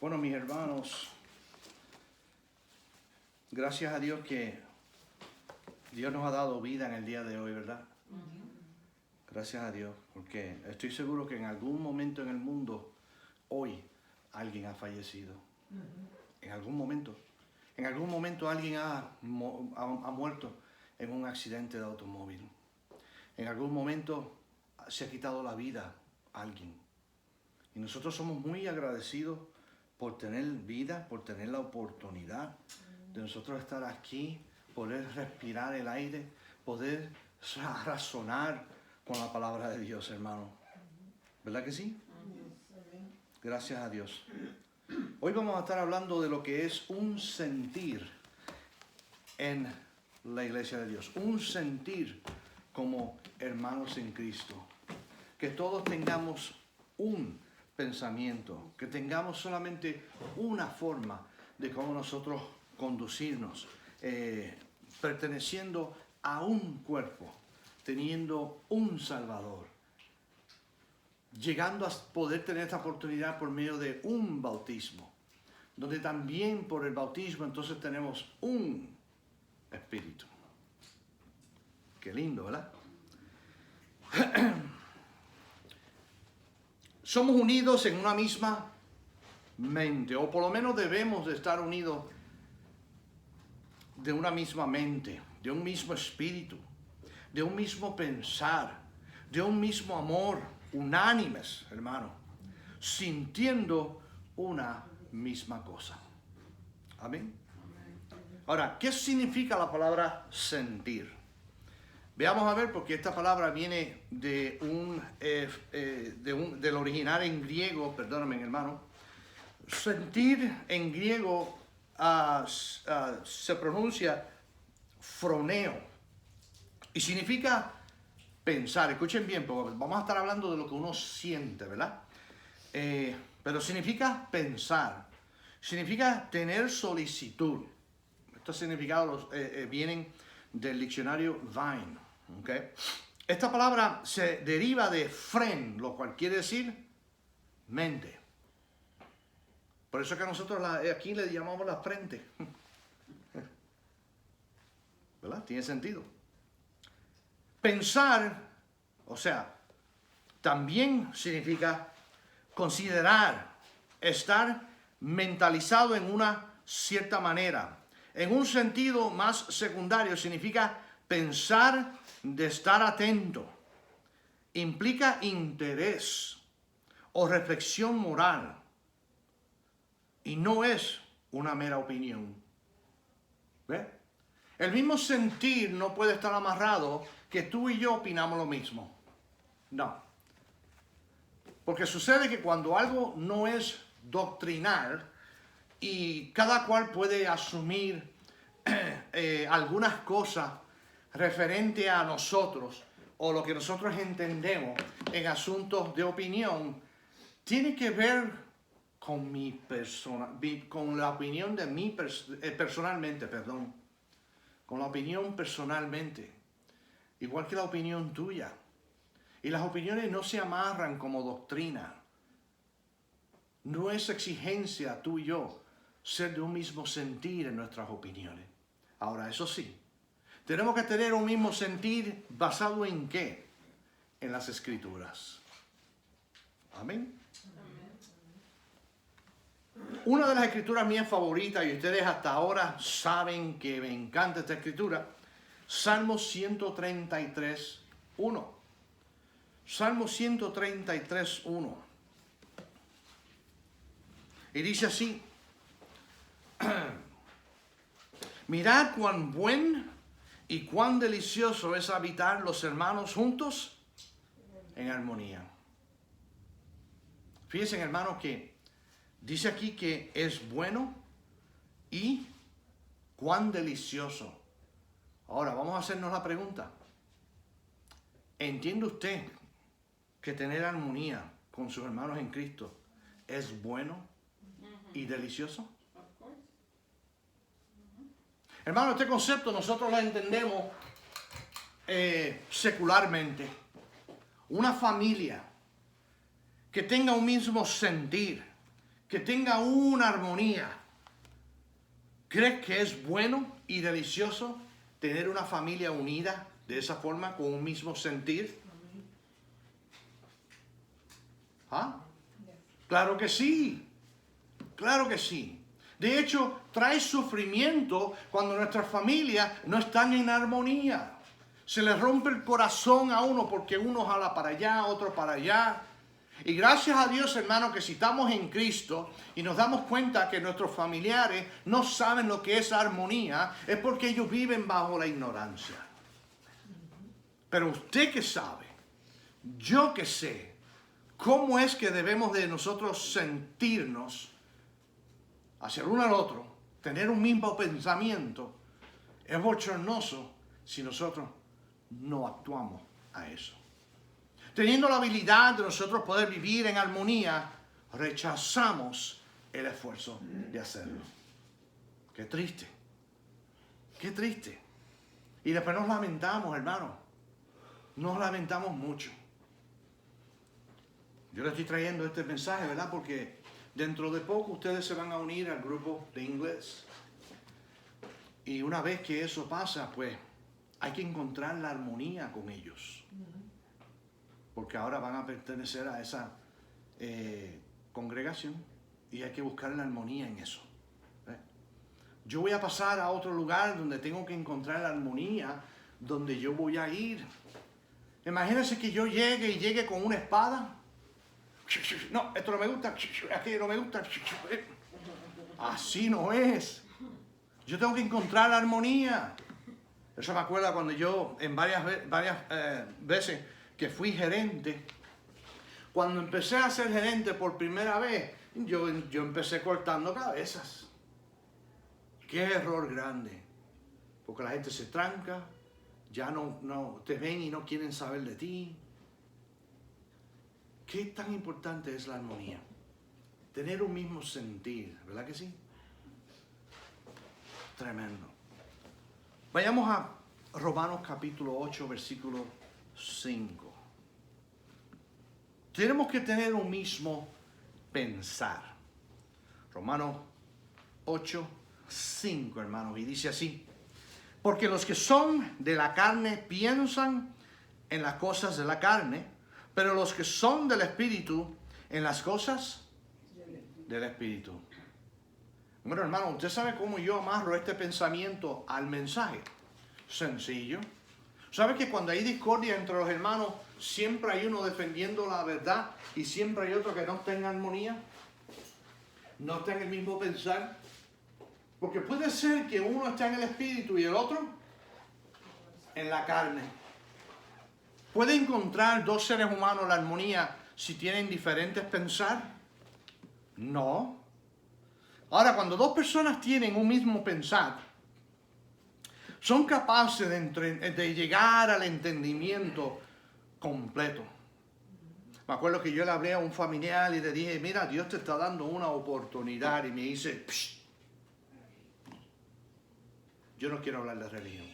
Bueno, mis hermanos, gracias a Dios que Dios nos ha dado vida en el día de hoy, ¿verdad? Gracias a Dios, porque estoy seguro que en algún momento en el mundo, hoy, alguien ha fallecido. En algún momento alguien ha muerto en un accidente de automóvil. En algún momento se ha quitado la vida a alguien. Y nosotros somos muy agradecidos por tener vida, por tener la oportunidad de nosotros estar aquí, poder respirar el aire, poder razonar con la palabra de Dios, hermano. ¿Verdad que sí? Gracias a Dios. Hoy vamos a estar hablando de lo que es un sentir en la iglesia de Dios. Un sentir como hermanos en Cristo. Que todos tengamos un pensamiento, que tengamos solamente una forma de cómo nosotros conducirnos, perteneciendo a un cuerpo, teniendo un Salvador, llegando a poder tener esta oportunidad por medio de un bautismo, donde también por el bautismo entonces tenemos un espíritu. Qué lindo, ¿verdad? Somos unidos en una misma mente, o por lo menos debemos de estar unidos de una misma mente, de un mismo espíritu, de un mismo pensar, de un mismo amor, unánimes, hermano, sintiendo una misma cosa. Amén. Ahora, ¿qué significa la palabra sentir? Veamos a ver, porque esta palabra viene del original en griego, perdóname, hermano. Sentir en griego se pronuncia phroneo y significa pensar. Escuchen bien, porque vamos a estar hablando de lo que uno siente, ¿verdad? Pero significa pensar, significa tener solicitud. Estos significados vienen del diccionario Vine. Okay. Esta palabra se deriva de fren, lo cual quiere decir mente. Por eso que nosotros aquí le llamamos la frente. ¿Verdad? Tiene sentido. Pensar, o sea, también significa considerar, estar mentalizado en una cierta manera. En un sentido más secundario significa pensar de estar atento. Implica interés o reflexión moral. Y no es una mera opinión. ¿Ve? El mismo sentir no puede estar amarrado que tú y yo opinamos lo mismo. No. Porque sucede que cuando algo no es doctrinal y cada cual puede asumir algunas cosas referente a nosotros o lo que nosotros entendemos en asuntos de opinión, tiene que ver con mi persona, con la opinión de mí personalmente, perdón, con la opinión personalmente, igual que la opinión tuya. Y las opiniones no se amarran como doctrina. No es exigencia tú y yo ser de un mismo sentir en nuestras opiniones. Ahora, eso sí, tenemos que tener un mismo sentir basado en ¿qué? En las Escrituras. Amén. Una de las escrituras mías favoritas, y ustedes hasta ahora saben que me encanta esta escritura, Salmo 133, 1. Salmo 133, 1. Y dice así: mirad cuán buen y cuán delicioso es habitar los hermanos juntos en armonía. Fíjense, hermanos, que dice aquí que es bueno y cuán delicioso. Ahora, vamos a hacernos la pregunta. ¿Entiende usted que tener armonía con sus hermanos en Cristo es bueno y delicioso? Hermano, este concepto nosotros lo entendemos secularmente. Una familia que tenga un mismo sentir, que tenga una armonía. ¿Crees que es bueno y delicioso tener una familia unida de esa forma, con un mismo sentir? ¿Ah? Claro que sí. Claro que sí. De hecho, trae sufrimiento cuando nuestras familias no están en armonía. Se les rompe el corazón a uno porque uno jala para allá, otro para allá. Y gracias a Dios, hermano, que si estamos en Cristo y nos damos cuenta que nuestros familiares no saben lo que es armonía, es porque ellos viven bajo la ignorancia. Pero usted que sabe, yo que sé, cómo es que debemos de nosotros sentirnos hacia el uno al otro, tener un mismo pensamiento, es bochornoso si nosotros no actuamos a eso. Teniendo la habilidad de nosotros poder vivir en armonía, rechazamos el esfuerzo de hacerlo. Qué triste. Qué triste. Y después nos lamentamos, hermano. Nos lamentamos mucho. Yo le estoy trayendo este mensaje, ¿verdad? Porque dentro de poco ustedes se van a unir al grupo de inglés. Y una vez que eso pasa, pues hay que encontrar la armonía con ellos. Porque ahora van a pertenecer a esa congregación y hay que buscar la armonía en eso. Yo voy a pasar a otro lugar donde tengo que encontrar la armonía, donde yo voy a ir. Imagínense que yo llegue con una espada. No, esto no me gusta, aquello no me gusta. Así no es. Yo tengo que encontrar la armonía. Eso me acuerda cuando yo en varias veces que fui gerente. Cuando empecé a ser gerente por primera vez, yo empecé cortando cabezas. Qué error grande. Porque la gente se tranca, ya no te ven y no quieren saber de ti. ¿Qué tan importante es la armonía? Tener un mismo sentir, ¿verdad que sí? Tremendo. Vayamos a Romanos capítulo 8, versículo 5. Tenemos que tener un mismo pensar. Romanos 8, 5, hermanos, y dice así: porque los que son de la carne piensan en las cosas de la carne, pero los que son del Espíritu en las cosas del Espíritu. Bueno, hermano, ¿usted sabe cómo yo amarro este pensamiento al mensaje? Sencillo. ¿Sabe que cuando hay discordia entre los hermanos, siempre hay uno defendiendo la verdad y siempre hay otro que no está en armonía? No está en el mismo pensar. Porque puede ser que uno esté en el Espíritu y el otro en la carne. ¿Puede encontrar dos seres humanos la armonía si tienen diferentes pensar? No. Ahora, cuando dos personas tienen un mismo pensar, son capaces de llegar al entendimiento completo. Me acuerdo que yo le hablé a un familiar y le dije: mira, Dios te está dando una oportunidad. Y me dice: psh, yo no quiero hablar de religión.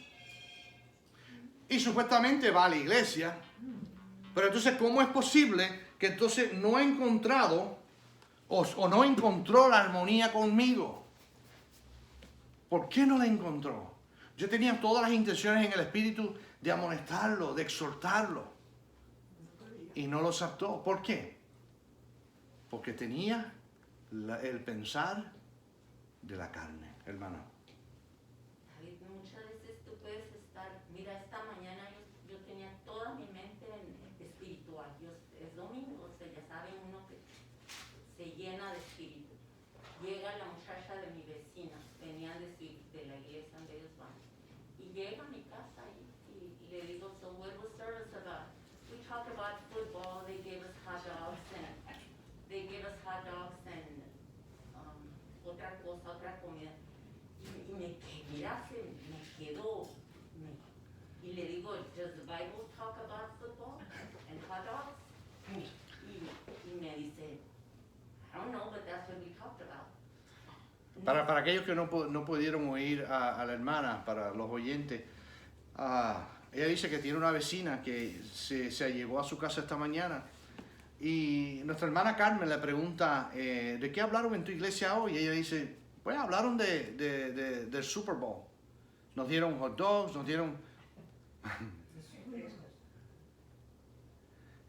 Y supuestamente va a la iglesia. Pero entonces, ¿cómo es posible que entonces no ha encontrado o no encontró la armonía conmigo? ¿Por qué no la encontró? Yo tenía todas las intenciones en el Espíritu de amonestarlo, de exhortarlo. Y no lo aceptó. ¿Por qué? Porque tenía el pensar de la carne, hermano. Muchas veces tú puedes estar, mira, esta mañana yo tenía toda mi mente en espiritual. Es domingo, o sea, ya sabe uno que se llena de espíritu. Llega la muchacha de mi vecina, venía de la iglesia donde ellos van, y llega a mi casa y le digo: so what was service about? We talked about football, they gave us hot dogs and otra cosa, otra comida. Y me quedó. Y le digo: does the Bible talk about football and hot dogs? Y me dice: I don't know, but that's what we talked about. Para aquellos que no pudieron oír a la hermana, para los oyentes, ella dice que tiene una vecina que se llegó a su casa esta mañana Y nuestra hermana Carmen le pregunta, ¿de qué hablaron en tu iglesia hoy? Y ella dice, pues hablaron del Super Bowl. Nos dieron hot dogs, nos dieron...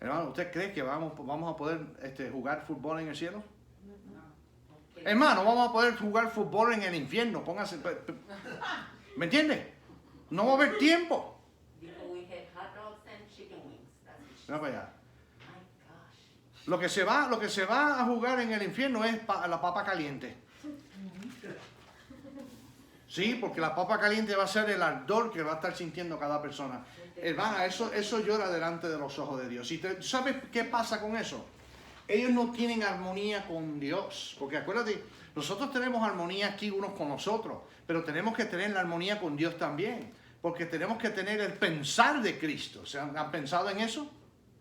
Hermano, ¿usted cree que vamos a poder jugar fútbol en el cielo? Hermano, vamos a poder jugar fútbol en el infierno. Póngase... ¿Me entiende? No va a haber tiempo. We had hot dogs and chicken wings. That's what she No, para allá. said. My gosh. Lo que se va a jugar en el infierno es la papa caliente. Sí, porque la papa caliente va a ser el ardor que va a estar sintiendo cada persona. Hermana, eso llora delante de los ojos de Dios. ¿Y sabes qué pasa con eso? Ellos no tienen armonía con Dios. Porque acuérdate, nosotros tenemos armonía aquí unos con nosotros, pero tenemos que tener la armonía con Dios también. Porque tenemos que tener el pensar de Cristo. ¿Se han pensado en eso?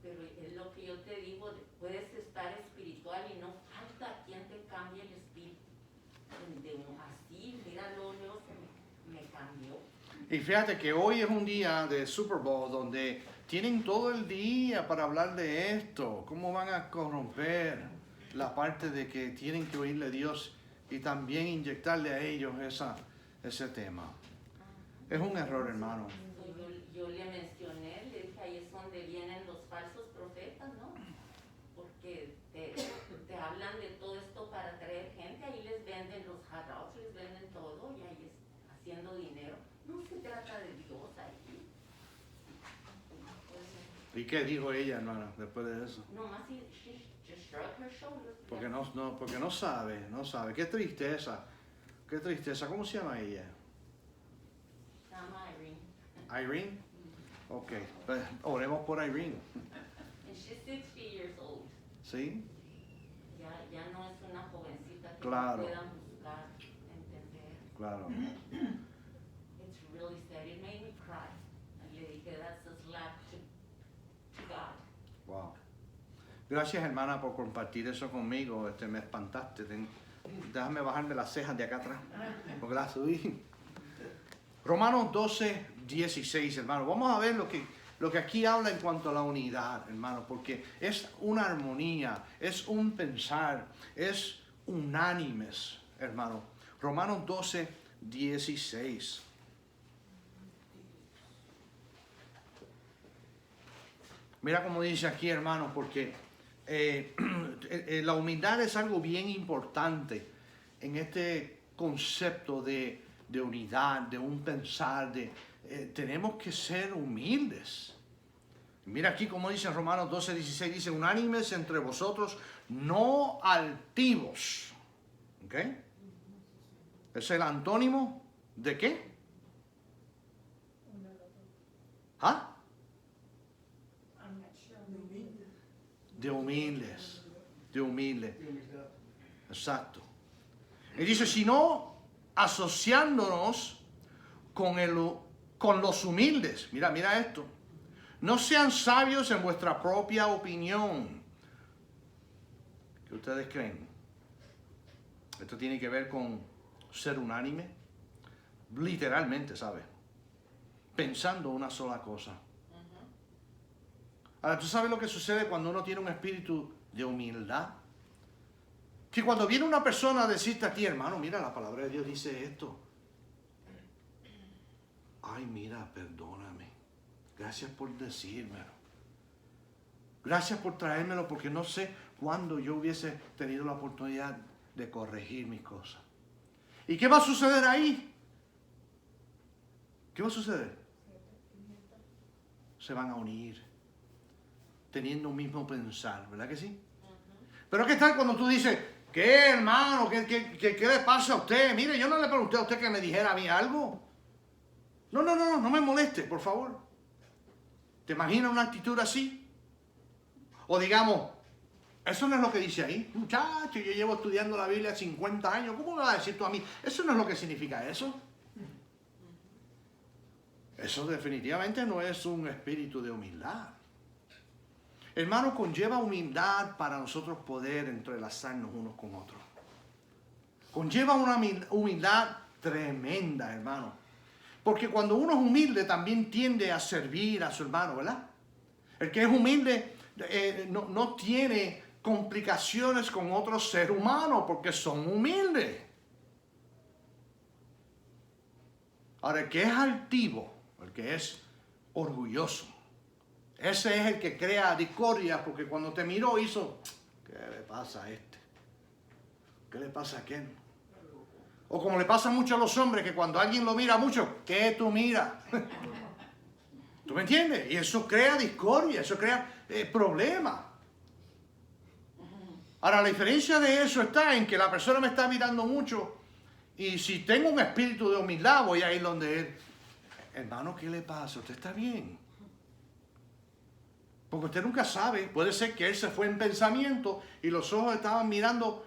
Pero es lo que yo te digo, puedes estar espiritual y no falta quien te cambie el espíritu. Así, mira, luego me cambió. Y fíjate que hoy es un día de Super Bowl donde tienen todo el día para hablar de esto. ¿Cómo van a corromper la parte de que tienen que oírle a Dios y también inyectarle a ellos ese tema? Es un error, hermano. Yo le mencioné, le dije, ahí es donde vienen los falsos profetas, ¿no? Porque te hablan de todo esto para atraer gente, ahí les venden los hot dogs, les venden todo y ahí haciendo dinero. No se trata de Dios ahí. ¿Y qué dijo ella, hermana, después de eso? Nomás she just shrugged her shoulders. Porque no sabe. Qué tristeza. ¿Cómo se llama ella? Llama Irene. Irene. Ok, pues oremos por Irene. And she's 60 years old. ¿Sí? Ya no es una jovencita que Claro. no puedan buscar, entender. Claro. It's really sad. It made me cry. Y le dije, that's a slap to God. Wow. Gracias, hermana, por compartir eso conmigo. Me espantaste. Déjame bajarme las cejas de acá atrás, porque las subí. Romanos 12, 16, hermano. Vamos a ver lo que aquí habla en cuanto a la unidad, hermano, porque es una armonía, es un pensar, es unánimes, hermano. Romanos 12, 16. Mira cómo dice aquí, hermano, porque la humildad es algo bien importante en este concepto de unidad, de un pensar, tenemos que ser humildes. Mira aquí como dice en Romanos 12, 16, dice, unánimes entre vosotros, no altivos. ¿Ok? Es el antónimo de ¿qué? ¿Ah? De humildes. De humildes. Exacto. Y dice, sino asociándonos con los humildes. Mira esto. No sean sabios en vuestra propia opinión. ¿Qué ustedes creen? Esto tiene que ver con ser unánime. Literalmente, ¿sabes? Pensando una sola cosa. Ahora, ¿tú sabes lo que sucede cuando uno tiene un espíritu de humildad? Que cuando viene una persona a decirte a ti, hermano, mira, la palabra de Dios dice esto. Ay, mira, perdóname. Gracias por decírmelo. Gracias por traérmelo porque no sé cuándo yo hubiese tenido la oportunidad de corregir mis cosas. ¿Y qué va a suceder ahí? ¿Qué va a suceder? Se van a unir, teniendo un mismo pensar, ¿verdad que sí? Pero ¿qué tal cuando tú dices, ¿qué, hermano? ¿Qué le pasa a usted? Mire, yo no le pregunté a usted que me dijera a mí algo. No me moleste, por favor. ¿Te imaginas una actitud así? O digamos, eso no es lo que dice ahí. Muchacho, yo llevo estudiando la Biblia 50 años. ¿Cómo me vas a decir tú a mí? Eso no es lo que significa eso. Eso definitivamente no es un espíritu de humildad. Hermano, conlleva humildad para nosotros poder entrelazarnos unos con otros. Conlleva una humildad tremenda, hermano. Porque cuando uno es humilde también tiende a servir a su hermano, ¿verdad? El que es humilde no tiene complicaciones con otros seres humanos porque son humildes. Ahora, el que es altivo, el que es orgulloso, ese es el que crea discordia, porque cuando te miró hizo, ¿qué le pasa a este? ¿Qué le pasa a aquel? O como le pasa mucho a los hombres, que cuando alguien lo mira mucho, ¿qué tú miras? ¿Tú me entiendes? Y eso crea discordia, eso crea problemas. Ahora, la diferencia de eso está en que la persona me está mirando mucho y si tengo un espíritu de humildad voy a ir donde él. Hermano, ¿qué le pasa? ¿Usted está bien? Porque usted nunca sabe. Puede ser que él se fue en pensamiento y los ojos estaban mirando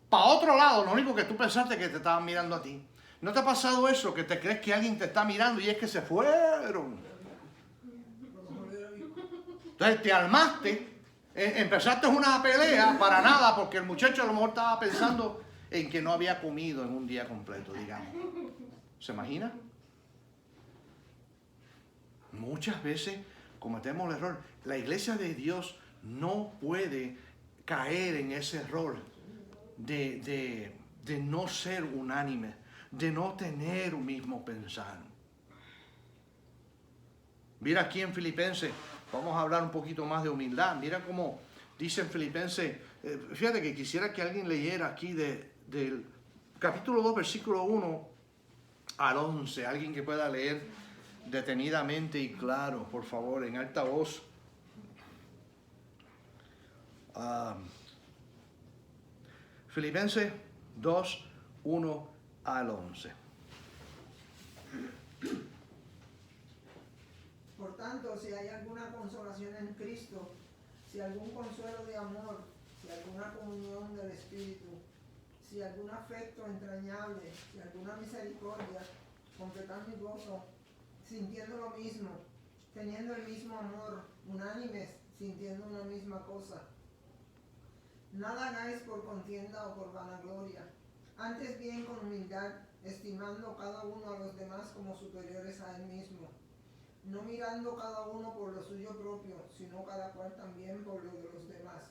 para otro lado. Lo único que tú pensaste que te estaban mirando a ti. ¿No te ha pasado eso? Que te crees que alguien te está mirando y es que se fueron. Entonces te armaste. Empezaste una pelea para nada porque el muchacho a lo mejor estaba pensando en que no había comido en un día completo, digamos. ¿Se imagina? Muchas veces cometemos el error. La iglesia de Dios no puede caer en ese error de no ser unánime, de no tener un mismo pensar. Mira aquí en Filipenses, vamos a hablar un poquito más de humildad. Mira cómo dice en Filipenses, fíjate que quisiera que alguien leyera aquí del capítulo 2, versículo 1 al 11. Alguien que pueda leer detenidamente y claro, por favor, en alta voz. Filipenses 2, 1 al 11. Por tanto, si hay alguna consolación en Cristo, si algún consuelo de amor, si alguna comunión del Espíritu, si algún afecto entrañable, si alguna misericordia, completad mi gozo, sintiendo lo mismo, teniendo el mismo amor, unánimes, sintiendo una misma cosa. Nada hagáis por contienda o por vanagloria, antes bien con humildad, estimando cada uno a los demás como superiores a él mismo, no mirando cada uno por lo suyo propio, sino cada cual también por lo de los demás.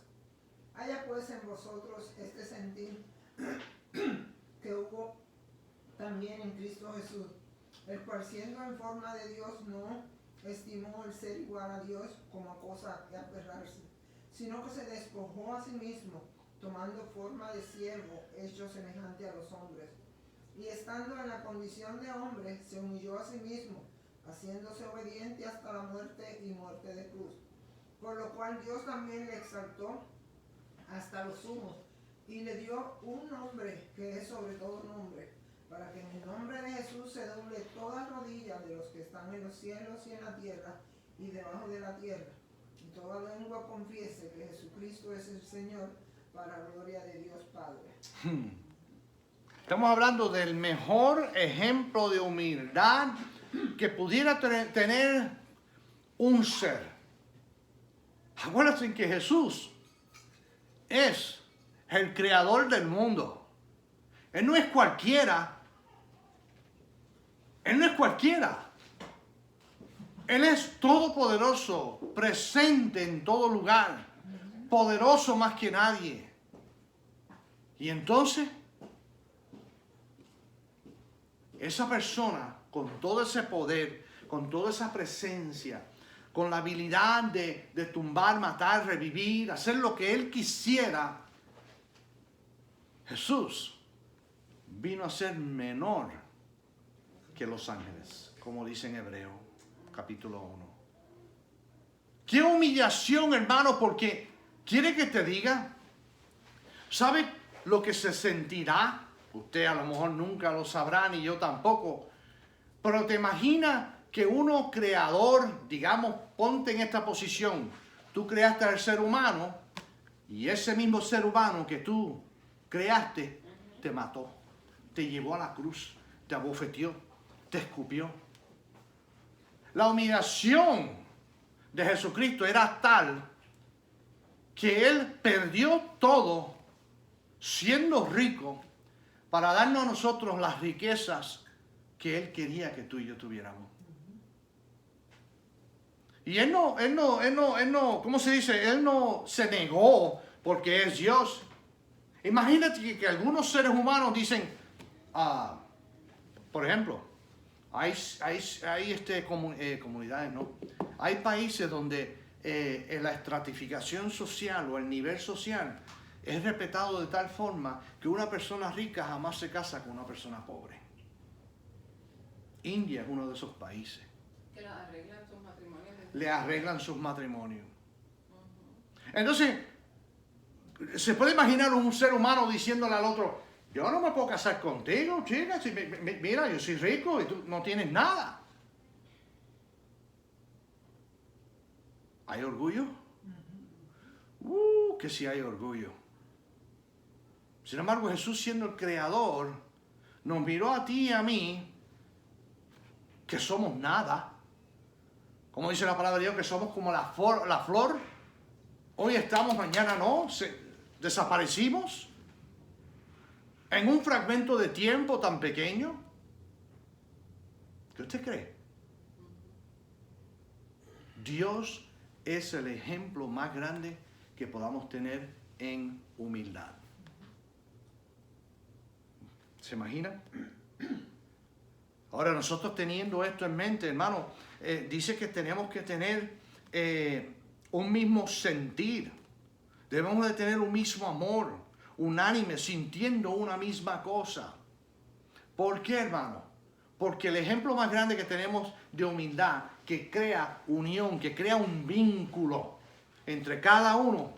Haya pues en vosotros este sentir que hubo también en Cristo Jesús, el cual siendo en forma de Dios no estimó el ser igual a Dios como a cosa que aferrarse, sino que se despojó a sí mismo, tomando forma de siervo, hecho semejante a los hombres. Y estando en la condición de hombre, se humilló a sí mismo, haciéndose obediente hasta la muerte y muerte de cruz. Por lo cual Dios también le exaltó hasta lo sumo, y le dio un nombre que es sobre todo nombre, para que en el nombre de Jesús se doble toda rodilla de los que están en los cielos y en la tierra y debajo de la tierra, y toda lengua confiese que Jesucristo es el Señor, para gloria de Dios Padre. Estamos hablando del mejor ejemplo de humildad que pudiera tener un ser. Acuérdense que Jesús es el creador del mundo. Él no es cualquiera. Él no es cualquiera. Él es todopoderoso, presente en todo lugar, poderoso más que nadie. Y entonces, esa persona con todo ese poder, con toda esa presencia, con la habilidad de tumbar, matar, revivir, hacer lo que Él quisiera, Jesús vino a ser menor que los ángeles, como dice en Hebreo, capítulo 1. ¡Qué humillación, hermano! Porque, ¿quiere que te diga? ¿Sabe lo que se sentirá? Usted a lo mejor nunca lo sabrá, ni yo tampoco. Pero te imaginas que uno creador, digamos, ponte en esta posición. Tú creaste al ser humano y ese mismo ser humano que tú creaste te mató, te llevó a la cruz, te abofeteó, te escupió. La humillación de Jesucristo era tal que Él perdió todo siendo rico para darnos a nosotros las riquezas que Él quería que tú y yo tuviéramos. Y él no, ¿cómo se dice? Él no se negó porque es Dios. Imagínate que algunos seres humanos dicen, por ejemplo, hay comunidades, ¿no? Hay países donde la estratificación social o el nivel social es respetado de tal forma que una persona rica jamás se casa con una persona pobre. India es uno de esos países. Que le arreglan sus matrimonios. Le arreglan sus matrimonios. Entonces, se puede imaginar un ser humano diciéndole al otro, yo no me puedo casar contigo, chica, si mira, yo soy rico y tú no tienes nada. ¿Hay orgullo? Que sí hay orgullo. Sin embargo, Jesús, siendo el creador, nos miró a ti y a mí, que somos nada. Como dice la palabra de Dios, que somos como la flor. Hoy estamos, mañana no. Desaparecimos. En un fragmento de tiempo tan pequeño. ¿Qué usted cree? Dios es el ejemplo más grande que podamos tener en humildad. ¿Se imagina? Ahora, nosotros teniendo esto en mente, hermano, dice que tenemos que tener un mismo sentir. Debemos de tener un mismo amor, unánime, sintiendo una misma cosa. ¿Por qué, hermano? Porque el ejemplo más grande que tenemos de humildad, que crea unión, que crea un vínculo entre cada uno,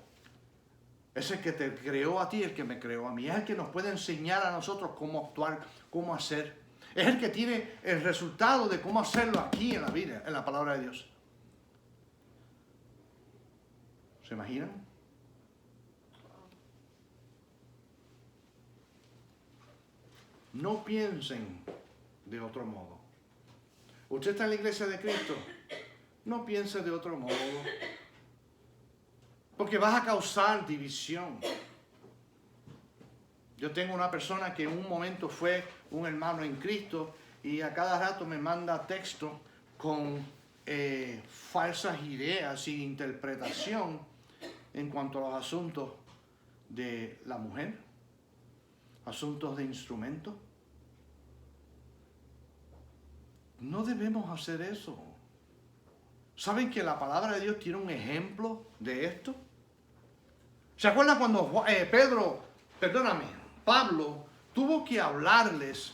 es el que te creó a ti, el que me creó a mí. Es el que nos puede enseñar a nosotros cómo actuar, cómo hacer. Es el que tiene el resultado de cómo hacerlo aquí en la vida, en la palabra de Dios. ¿Se imaginan? No piensen de otro modo. Usted está en la iglesia de Cristo. No piense de otro modo. Porque vas a causar división. Yo tengo una persona que en un momento fue un hermano en Cristo y a cada rato me manda texto con falsas ideas y interpretación en cuanto a los asuntos de la mujer, asuntos de instrumentos. No debemos hacer eso. ¿Saben que la palabra de Dios tiene un ejemplo de esto? ¿Se acuerdan cuando Pablo tuvo que hablarles?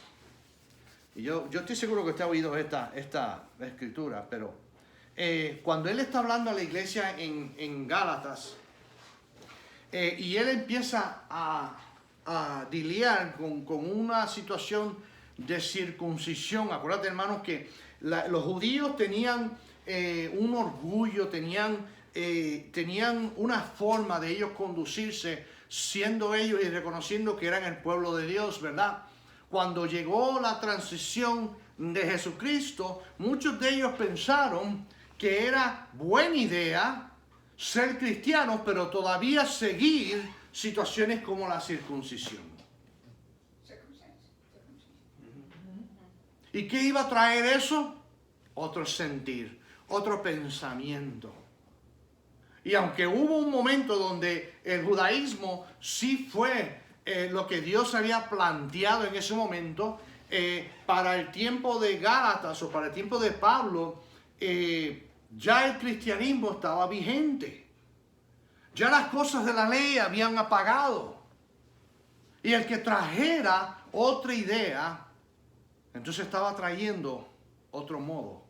Y yo estoy seguro que usted ha oído esta escritura, pero cuando él está hablando a la iglesia en Gálatas, y él empieza a lidiar con una situación de circuncisión. Acuérdate, hermanos, que los judíos tenían un orgullo, tenían una forma de ellos conducirse, siendo ellos y reconociendo que eran el pueblo de Dios, ¿verdad? Cuando llegó la transición de Jesucristo, muchos de ellos pensaron que era buena idea ser cristianos, pero todavía seguir situaciones como la circuncisión. ¿Y qué iba a traer eso? Otro sentir, otro pensamiento. Y aunque hubo un momento donde el judaísmo sí fue lo que Dios había planteado en ese momento, para el tiempo de Gálatas o para el tiempo de Pablo, ya el cristianismo estaba vigente. Ya las cosas de la ley habían apagado. Y el que trajera otra idea, entonces estaba trayendo otro modo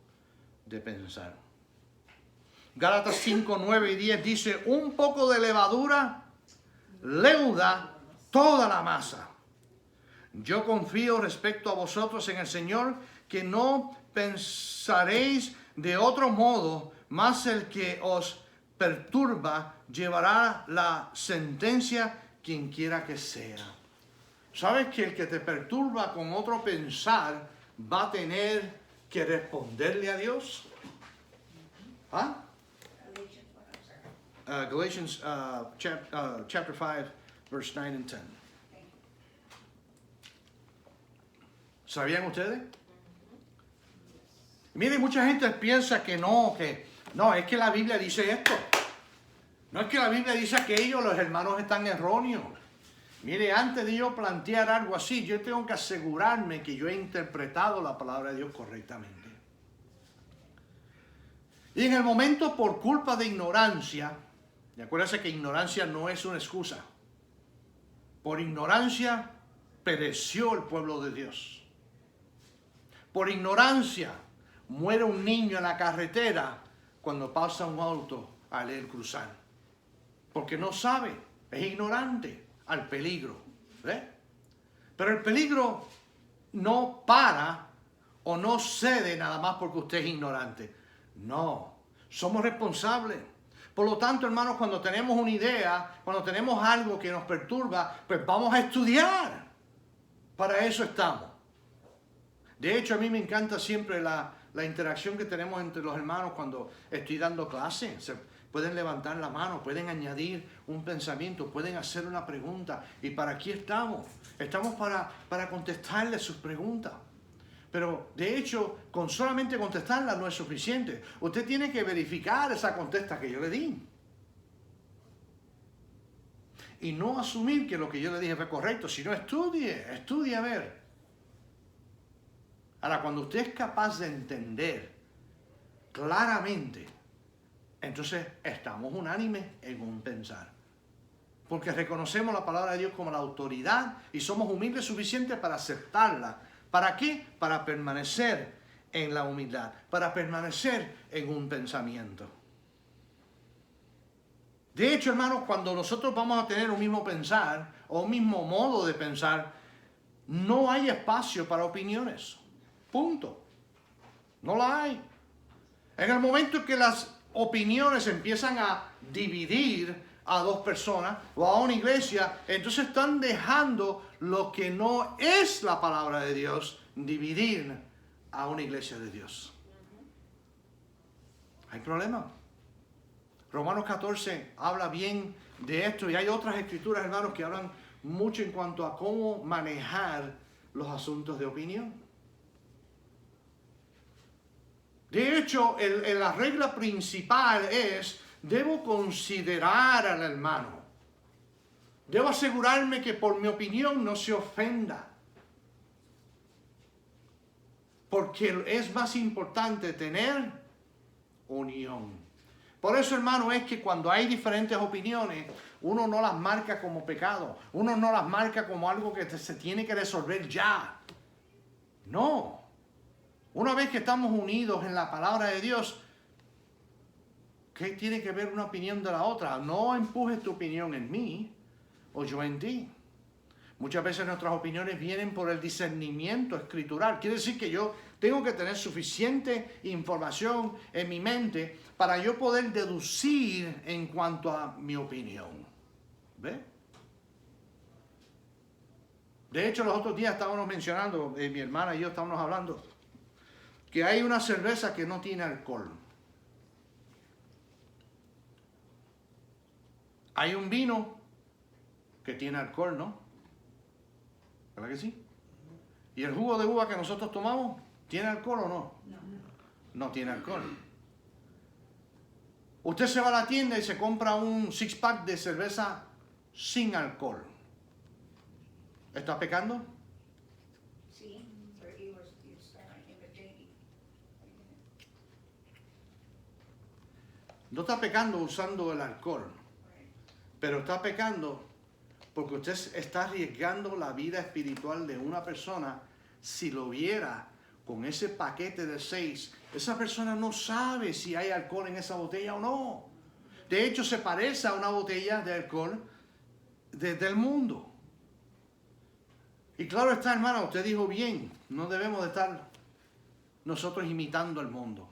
de pensar. Gálatas 5, 9 y 10 dice, un poco de levadura leuda toda la masa. Yo confío respecto a vosotros en el Señor, que no pensaréis de otro modo, mas el que os perturba llevará la sentencia quien quiera que sea. ¿Sabes que el que te perturba con otro pensar va a tener que responderle a Dios? ¿Ah? Galatians chapter 5, verse 9 and 10. ¿Sabían ustedes? Miren, mucha gente piensa que no, que No, es que la Biblia dice esto. No es que la Biblia dice aquello, los hermanos están erróneos. Mire, antes de yo plantear algo así, yo tengo que asegurarme que yo he interpretado la palabra de Dios correctamente. Y en el momento, por culpa de ignorancia, y acuérdense que ignorancia no es una excusa. Por ignorancia pereció el pueblo de Dios. Por ignorancia muere un niño en la carretera cuando pasa un auto al él cruzar. Porque no sabe, es ignorante al peligro. ¿Ve? Pero el peligro no para o no cede nada más porque usted es ignorante. No, somos responsables. Por lo tanto, hermanos, cuando tenemos una idea, cuando tenemos algo que nos perturba, pues vamos a estudiar. Para eso estamos. De hecho, a mí me encanta siempre la interacción que tenemos entre los hermanos cuando estoy dando clase. Pueden levantar la mano, pueden añadir un pensamiento, pueden hacer una pregunta. Y para aquí estamos. Estamos para contestarles sus preguntas. Pero de hecho, con solamente contestarla no es suficiente. Usted tiene que verificar esa contesta que yo le di. Y no asumir que lo que yo le dije fue correcto, sino estudie a ver. Ahora, cuando usted es capaz de entender claramente, entonces estamos unánimes en un pensar. Porque reconocemos la palabra de Dios como la autoridad y somos humildes suficientes para aceptarla. ¿Para qué? Para permanecer en la humildad, para permanecer en un pensamiento. De hecho, hermanos, cuando nosotros vamos a tener un mismo pensar o un mismo modo de pensar, no hay espacio para opiniones. Punto. No la hay. En el momento que las opiniones empiezan a dividir a dos personas o a una iglesia, entonces están dejando lo que no es la palabra de Dios dividir a una iglesia de Dios. Hay problema. Romanos 14 habla bien de esto y hay otras escrituras, hermanos, que hablan mucho en cuanto a cómo manejar los asuntos de opinión. De hecho, la regla principal es: debo considerar al hermano. Debo asegurarme que por mi opinión no se ofenda. Porque es más importante tener unión. Por eso, hermano, es que cuando hay diferentes opiniones, uno no las marca como pecado. Uno no las marca como algo que se tiene que resolver ya. No. Una vez que estamos unidos en la palabra de Dios, ¿qué tiene que ver una opinión de la otra? No empujes tu opinión en mí o yo en ti. Muchas veces nuestras opiniones vienen por el discernimiento escritural. Quiere decir que yo tengo que tener suficiente información en mi mente para yo poder deducir en cuanto a mi opinión. ¿Ve? De hecho, los otros días estábamos mencionando, mi hermana y yo estábamos hablando, que hay una cerveza que no tiene alcohol. Hay un vino que tiene alcohol, ¿no? ¿Verdad que sí? ¿Y el jugo de uva que nosotros tomamos, tiene alcohol o no? No tiene alcohol. Usted se va a la tienda y se compra un six-pack de cerveza sin alcohol. ¿Está pecando? Sí, pero ellos están imitating. No está pecando usando el alcohol, pero está pecando porque usted está arriesgando la vida espiritual de una persona. Si lo viera con ese paquete de 6, esa persona no sabe si hay alcohol en esa botella o no. De hecho, se parece a una botella de alcohol del mundo. Y claro está, hermano, usted dijo bien, no debemos de estar nosotros imitando al mundo.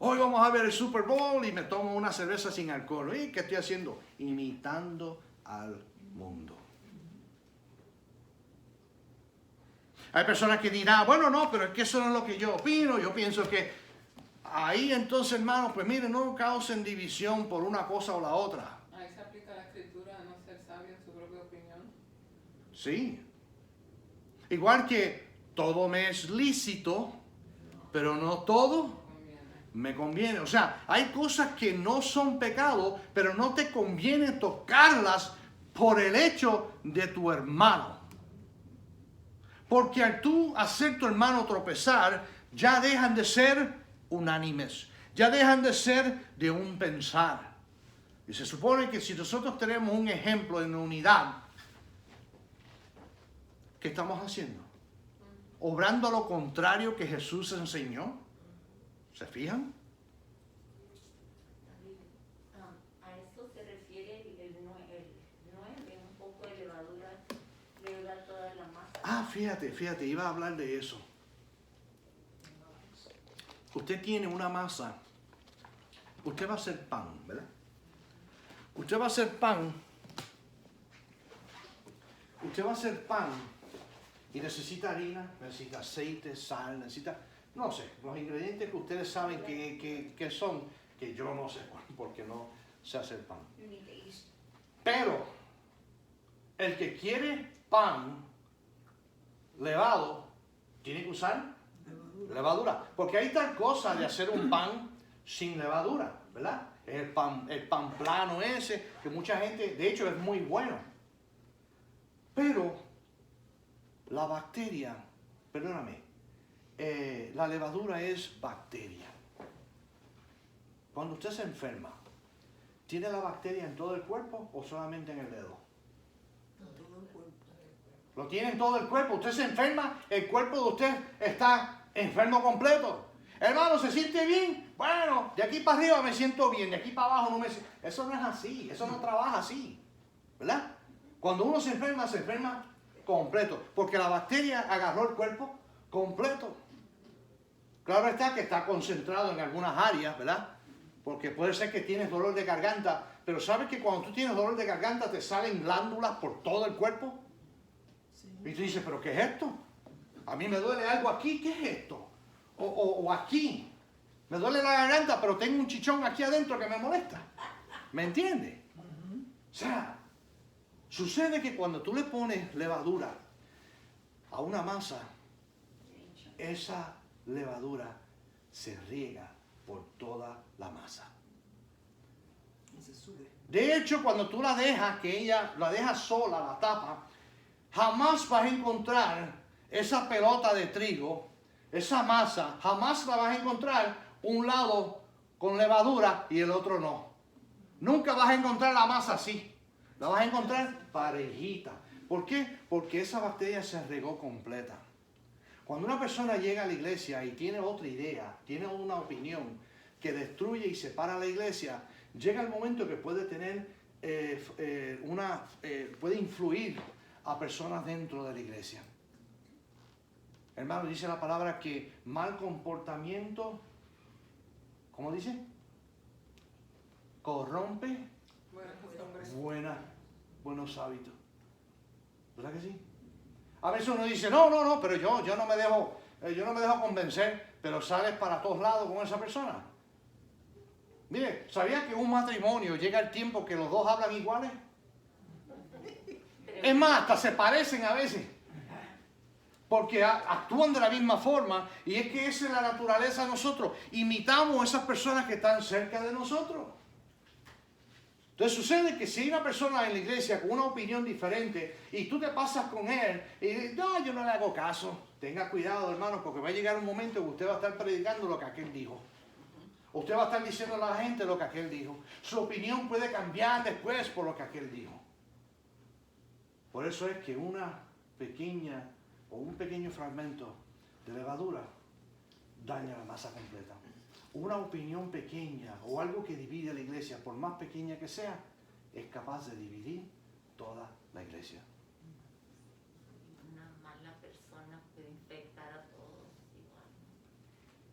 Hoy vamos a ver el Super Bowl y me tomo una cerveza sin alcohol. ¿Y qué estoy haciendo? Imitando al mundo. Hay personas que dirán, bueno, no, pero es que eso no es lo que yo opino. Yo pienso que ahí entonces, hermano, pues miren, no causen división por una cosa o la otra. Ahí se aplica la escritura de no ser sabio en su propia opinión. Sí. Igual que todo me es lícito, pero no todo me conviene. O sea, hay cosas que no son pecado, pero no te conviene tocarlas por el hecho de tu hermano. Porque al tú hacer tu hermano tropezar, ya dejan de ser unánimes, ya dejan de ser de un pensar. Y se supone que si nosotros tenemos un ejemplo de unidad, ¿qué estamos haciendo? Obrando a lo contrario que Jesús enseñó. ¿Se fijan? A esto se refiere el 9, un poco de levadura leuda toda la masa. Ah, fíjate, iba a hablar de eso. Usted tiene una masa. Usted va a hacer pan, ¿verdad? Usted va a hacer pan. Usted va a hacer pan y necesita harina, necesita aceite, sal, necesita, no sé, los ingredientes que ustedes saben que son, que yo no sé porque no sé hacer pan. You need the yeast. Pero el que quiere pan levado tiene que usar levadura. Porque hay tal cosa de hacer un pan sin levadura, ¿verdad? El pan plano ese, que mucha gente, de hecho es muy bueno. Pero la bacteria, perdóname, la levadura es bacteria. Cuando usted se enferma, ¿tiene la bacteria en todo el cuerpo o solamente en el dedo? Lo tiene en todo el cuerpo. Usted se enferma, el cuerpo de usted está enfermo completo. Hermano, ¿se siente bien? Bueno, de aquí para arriba me siento bien, de aquí para abajo no me siento. Eso no es así, eso no trabaja así, ¿verdad? Cuando uno se enferma completo, porque la bacteria agarró el cuerpo completo. Claro está que está concentrado en algunas áreas, ¿verdad? Porque puede ser que tienes dolor de garganta, pero ¿sabes que cuando tú tienes dolor de garganta te salen glándulas por todo el cuerpo? Y tú dices, ¿pero qué es esto? A mí me duele algo aquí, ¿qué es esto? O aquí, me duele la garganta, pero tengo un chichón aquí adentro que me molesta. ¿Me entiendes? O sea, sucede que cuando tú le pones levadura a una masa, esa levadura se riega por toda la masa. De hecho, cuando tú la dejas, que ella la deja sola, la tapa, jamás vas a encontrar esa pelota de trigo, esa masa, jamás la vas a encontrar un lado con levadura y el otro no. Nunca vas a encontrar la masa así. La vas a encontrar parejita. ¿Por qué? Porque esa bacteria se regó completa. Cuando una persona llega a la iglesia y tiene otra idea, tiene una opinión que destruye y separa la iglesia, llega el momento que puede tener puede influir a personas dentro de la iglesia. Hermano, dice la palabra que mal comportamiento, ¿cómo dice? Corrompe buenos hábitos. ¿Verdad que sí? A veces uno dice, no, pero yo no me dejo convencer, pero sales para todos lados con esa persona. Mire, ¿sabía que un matrimonio llega el tiempo que los dos hablan iguales? Es más, hasta se parecen a veces. Porque actúan de la misma forma, y es que esa es la naturaleza de nosotros. Imitamos a esas personas que están cerca de nosotros. Entonces sucede que si hay una persona en la iglesia con una opinión diferente y tú te pasas con él y dices, no, yo no le hago caso. Tenga cuidado, hermano, porque va a llegar un momento que usted va a estar predicando lo que aquel dijo. Usted va a estar diciendo a la gente lo que aquel dijo. Su opinión puede cambiar después por lo que aquel dijo. Por eso es que una pequeña o un pequeño fragmento de levadura daña la masa completa. Una opinión pequeña o algo que divide a la iglesia, por más pequeña que sea, es capaz de dividir toda la iglesia. Una mala persona puede infectar a todos igual.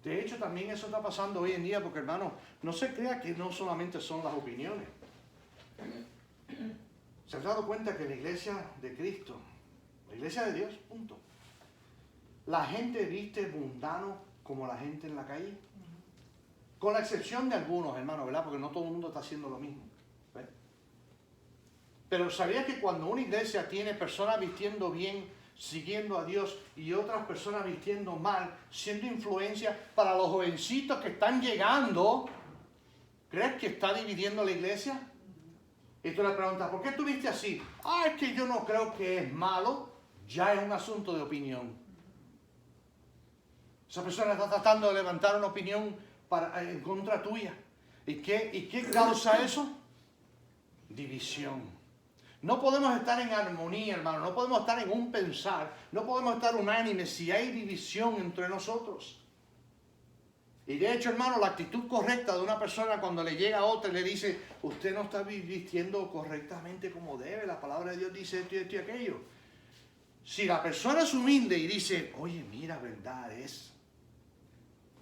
De hecho, también eso está pasando hoy en día, porque hermano, no se crea que no solamente son las opiniones. ¿Se han dado cuenta que la iglesia de Cristo, la iglesia de Dios, punto, la gente viste mundano como la gente en la calle? Con la excepción de algunos, hermanos, ¿verdad? Porque no todo el mundo está haciendo lo mismo. ¿Ves? Pero ¿sabías que cuando una iglesia tiene personas vistiendo bien, siguiendo a Dios y otras personas vistiendo mal, siendo influencia para los jovencitos que están llegando, ¿crees que está dividiendo la iglesia? Y tú le preguntas, ¿por qué tú viste así? Ah, es que yo no creo que es malo. Ya es un asunto de opinión. Esa persona está tratando de levantar una opinión en contra tuya. ¿Y qué causa eso? División. No podemos estar en armonía, hermano. No podemos estar en un pensar. No podemos estar unánimes si hay división entre nosotros. Y de hecho, hermano, la actitud correcta de una persona cuando le llega a otra y le dice, usted no está vistiendo correctamente como debe, la palabra de Dios dice esto y esto y aquello. Si la persona es humilde y dice, oye, mira, verdad es.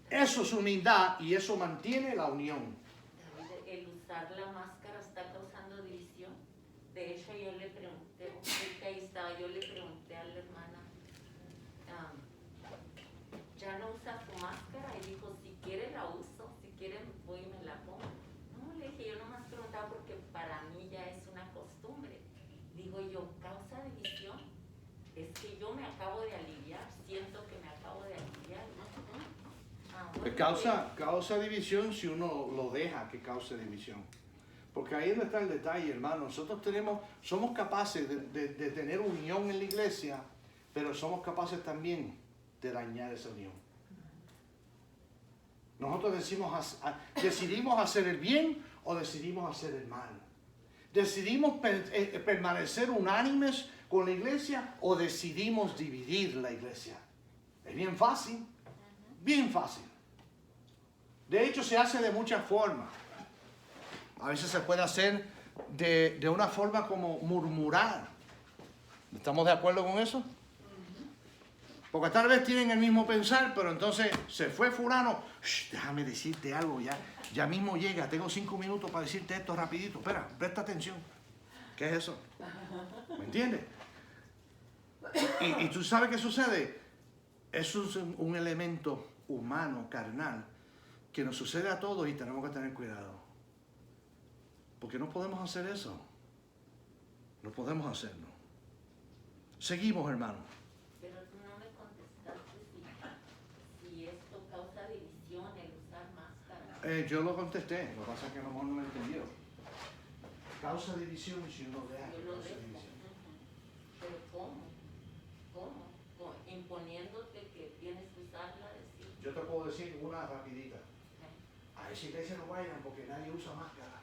Eso es humildad y eso mantiene la unión. David, el usar la máscara está causando división. De hecho, yo le pregunté, que ahí estaba, yo le pregunté a la hermana, ¿ya no usa su máscara? Y dijo, si quiere la uso, si quiere voy y me la pongo. No, le dije, yo nomás preguntaba porque para mí ya es una costumbre. Digo yo, ¿causa división? Es que yo me acabo de aliviar, siento que me acabo de aliviar. Causa división si uno lo deja que cause división. Porque ahí es donde está el detalle, hermano. Nosotros somos capaces de tener unión en la iglesia, pero somos capaces también de dañar esa unión. Nosotros decidimos hacer el bien o decidimos hacer el mal. Decidimos permanecer unánimes con la iglesia o decidimos dividir la iglesia. Es bien fácil, bien fácil. De hecho, se hace de muchas formas. A veces se puede hacer de una forma como murmurar. ¿Estamos de acuerdo con eso? Porque tal vez tienen el mismo pensar, pero entonces se fue fulano. Déjame decirte algo, ya mismo llega. Tengo 5 minutos para decirte esto rapidito. Espera, presta atención. ¿Qué es eso? ¿Me entiendes? Y tú sabes qué sucede. Eso es un elemento humano, carnal, que nos sucede a todos y tenemos que tener cuidado. Porque no podemos hacer eso. No podemos hacerlo. Seguimos, hermano. Pero tú no me contestaste si esto causa división, el usar máscara. Yo lo contesté, lo que pasa es que a lo mejor no lo entendió. Causa división si uno deja que Yo lo cause dejo. división. Pero ¿cómo? Imponiéndote que tienes que usarla, decir. Yo te puedo decir una rapidita. A esa iglesia no vayan porque nadie usa máscara.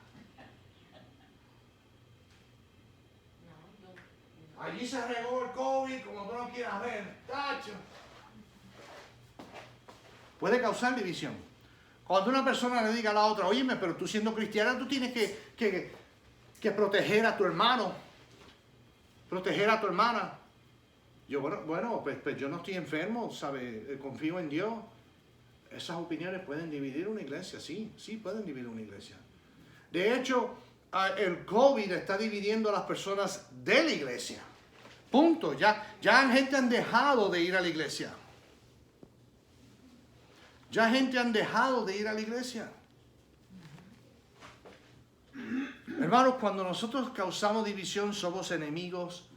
No, Allí se regó el COVID como tú no quieras ver. ¡Tacho! Puede causar división. Cuando una persona le diga a la otra, óyeme, pero tú siendo cristiana, tú tienes que proteger a tu hermano, proteger a tu hermana. Yo, bueno, pues yo no estoy enfermo, ¿sabe? Confío en Dios. Esas opiniones pueden dividir una iglesia, sí pueden dividir una iglesia. De hecho, el COVID está dividiendo a las personas de la iglesia. Punto. Ya gente han dejado de ir a la iglesia. Ya gente han dejado de ir a la iglesia. Hermanos, cuando nosotros causamos división, somos enemigos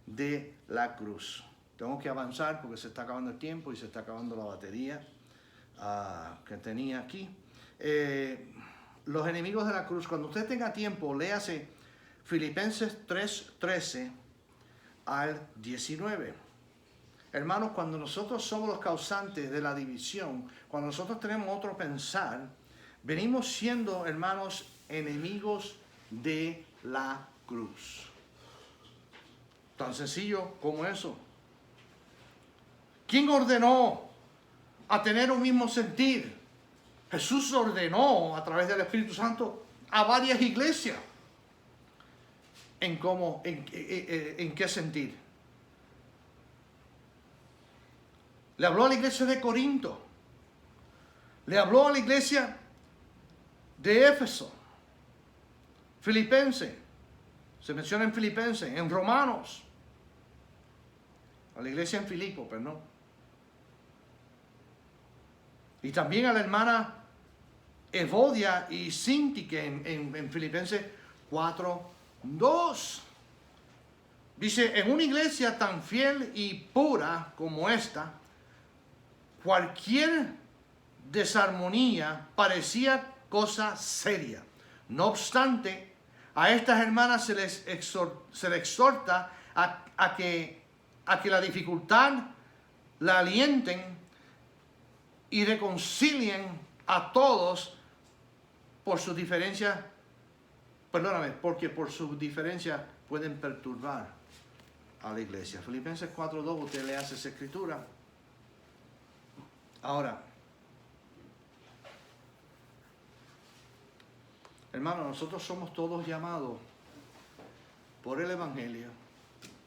de la cruz. Tengo que avanzar porque se está acabando el tiempo y se está acabando la batería que tenía aquí. Los enemigos de la cruz. Cuando usted tenga tiempo, léase Filipenses 3:13 al 19. Hermanos, cuando nosotros somos los causantes de la división, cuando nosotros tenemos otro pensar, venimos siendo, hermanos, enemigos de la cruz. Tan sencillo como eso. ¿Quién ordenó a tener un mismo sentir? Jesús ordenó a través del Espíritu Santo a varias iglesias. ¿En qué sentir? Le habló a la iglesia de Corinto. Le habló a la iglesia de Éfeso. Filipenses. Se menciona en Filipenses, en Romanos. A la iglesia en Filipo, perdón. Y también a la hermana Evodia y Sintique en Filipenses 4:2. Dice, en una iglesia tan fiel y pura como esta, cualquier desarmonía parecía cosa seria. No obstante, a estas hermanas se les exhorta a que la dificultad la alienten y reconcilien a todos por sus diferencias, porque por sus diferencias pueden perturbar a la iglesia. Filipenses 4:2, usted le hace esa escritura. Ahora, hermano, nosotros somos todos llamados por el Evangelio,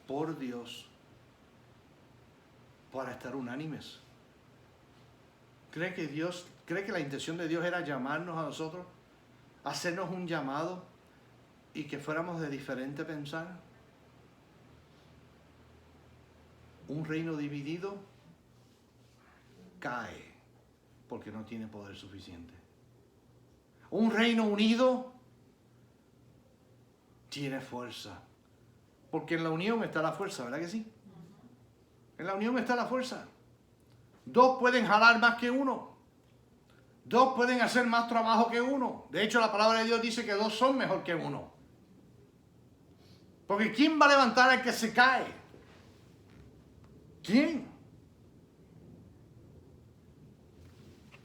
por Dios, para estar unánimes. ¿Cree que la intención de Dios era llamarnos a nosotros, hacernos un llamado y que fuéramos de diferente pensar? Un reino dividido cae porque no tiene poder suficiente. Un reino unido tiene fuerza, porque en la unión está la fuerza, ¿verdad que sí? En la unión está la fuerza. Dos pueden jalar más que uno. Dos pueden hacer más trabajo que uno. De hecho, la palabra de Dios dice que dos son mejor que uno. Porque ¿quién va a levantar al que se cae? ¿Quién?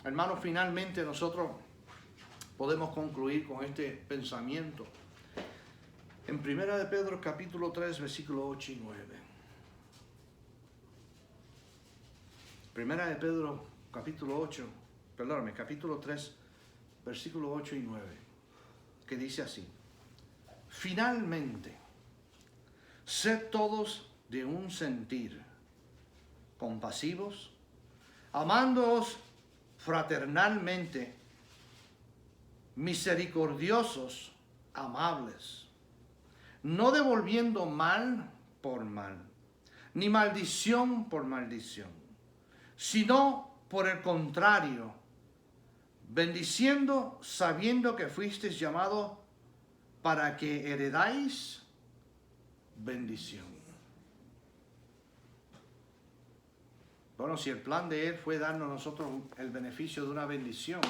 Hermanos, finalmente nosotros podemos concluir con este pensamiento. En 1 de Pedro capítulo 3, versículos 8 y 9. 1 de Pedro capítulo 3, versículos 8 y 9, que dice así: finalmente, sed todos de un sentir, compasivos, amándoos fraternalmente, misericordiosos, amables, no devolviendo mal por mal, ni maldición por maldición, sino por el contrario, bendiciendo, sabiendo que fuisteis llamados para que heredáis bendición. Bueno, si el plan de Él fue darnos a nosotros el beneficio de una bendición,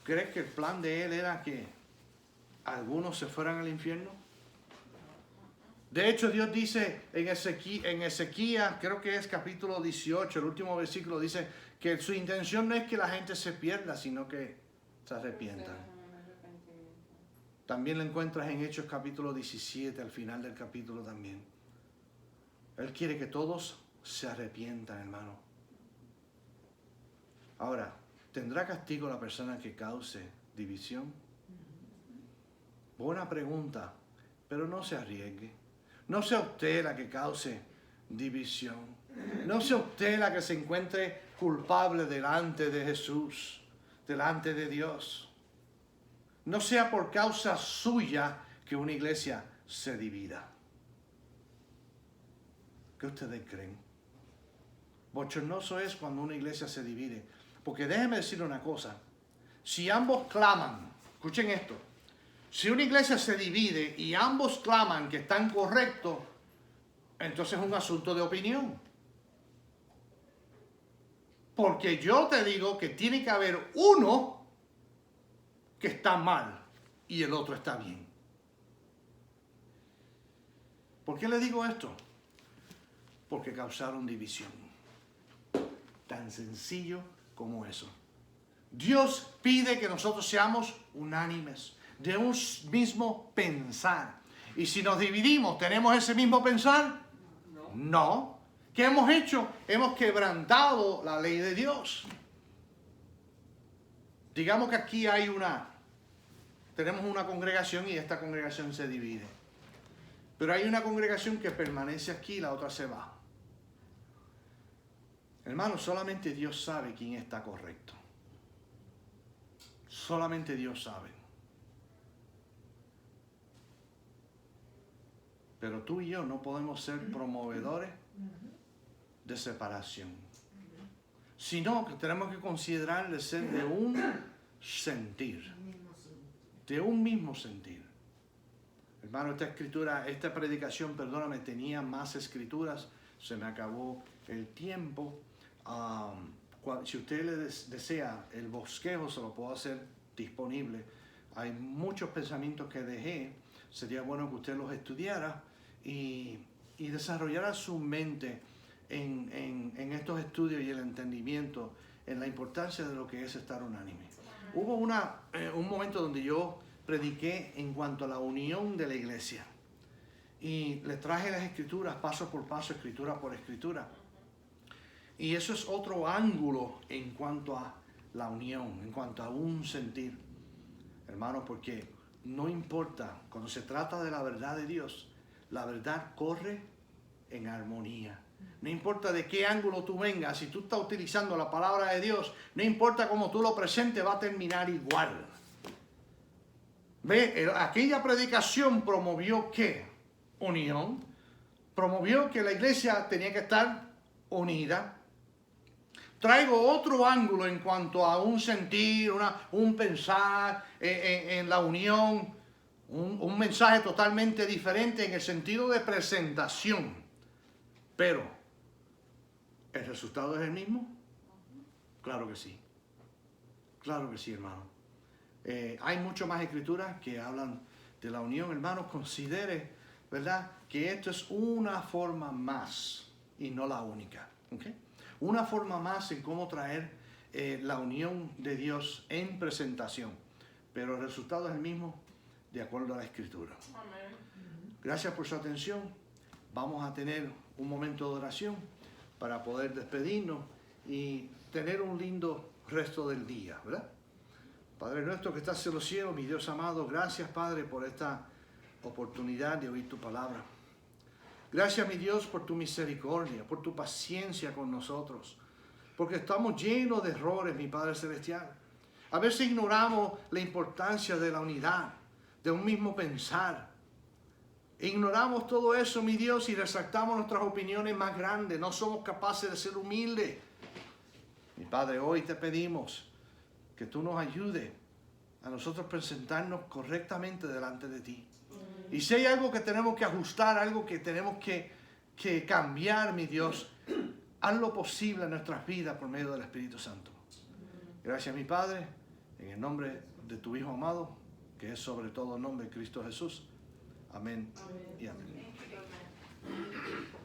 ¿crees que el plan de Él era que algunos se fueran al infierno? De hecho, Dios dice en Ezequiel, creo que es capítulo 18, el último versículo, dice que su intención no es que la gente se pierda, sino que se arrepientan. También lo encuentras en Hechos capítulo 17, al final del capítulo también. Él quiere que todos se arrepientan, hermano. Ahora, ¿tendrá castigo la persona que cause división? Buena pregunta, pero no se arriesgue. No sea usted la que cause división. No sea usted la que se encuentre culpable delante de Jesús, delante de Dios. No sea por causa suya que una iglesia se divida. ¿Qué ustedes creen? Bochornoso es cuando una iglesia se divide. Porque déjenme decir una cosa. Si ambos claman, escuchen esto. Si una iglesia se divide y ambos claman que están correctos, entonces es un asunto de opinión. Porque yo te digo que tiene que haber uno que está mal y el otro está bien. ¿Por qué le digo esto? Porque causaron división. Tan sencillo como eso. Dios pide que nosotros seamos unánimes, de un mismo pensar. Y si nos dividimos, ¿tenemos ese mismo pensar? No. ¿Qué hemos hecho? Hemos quebrantado la ley de Dios. Digamos que aquí tenemos una congregación y esta congregación se divide. Pero hay una congregación que permanece aquí y la otra se va. Hermano, solamente Dios sabe quién está correcto. Solamente Dios sabe. Pero tú y yo no podemos ser promovedores de separación. Sino que tenemos que considerar de ser de un sentir. De un mismo sentir. Hermano, esta predicación, perdóname, tenía más escrituras. Se me acabó el tiempo. Si usted le desea el bosquejo, se lo puedo hacer disponible. Hay muchos pensamientos que dejé. Sería bueno que usted los estudiara y desarrollara su mente en estos estudios y el entendimiento en la importancia de lo que es estar unánime. Hubo un momento donde yo prediqué en cuanto a la unión de la iglesia y le traje las escrituras paso por paso, escritura por escritura, y eso es otro ángulo en cuanto a la unión, en cuanto a un sentir, hermanos, porque no importa, cuando se trata de la verdad de Dios, la verdad corre en armonía. No importa de qué ángulo tú vengas, si tú estás utilizando la palabra de Dios, no importa cómo tú lo presentes, va a terminar igual. Ve, aquella predicación promovió ¿qué? Unión. Promovió que la iglesia tenía que estar unida. Traigo otro ángulo en cuanto a un sentir, un pensar en la unión. Un mensaje totalmente diferente en el sentido de presentación. Pero, ¿el resultado es el mismo? Claro que sí. Claro que sí, hermano. Hay mucho más escrituras que hablan de la unión, hermano. Considere, ¿verdad?, que esto es una forma más y no la única. ¿Okay? Una forma más en cómo traer la unión de Dios en presentación. Pero el resultado es el mismo de acuerdo a la escritura. Amén. Gracias por su atención. Vamos a tener un momento de oración para poder despedirnos y tener un lindo resto del día, ¿verdad? Padre nuestro que estás en los cielos, mi Dios amado, gracias, Padre, por esta oportunidad de oír tu palabra. Gracias, mi Dios, por tu misericordia, por tu paciencia con nosotros, porque estamos llenos de errores, mi Padre Celestial. A veces ignoramos la importancia de la unidad, de un mismo pensar. Ignoramos todo eso, mi Dios, y resaltamos nuestras opiniones más grandes. No somos capaces de ser humildes. Mi Padre, hoy te pedimos que tú nos ayudes a nosotros presentarnos correctamente delante de ti. Y si hay algo que tenemos que ajustar, algo que tenemos que cambiar, mi Dios, haz lo posible en nuestras vidas por medio del Espíritu Santo. Gracias, mi Padre, en el nombre de tu Hijo amado, que es sobre todo el nombre de Cristo Jesús. Amén y amén. Thank you, Lord.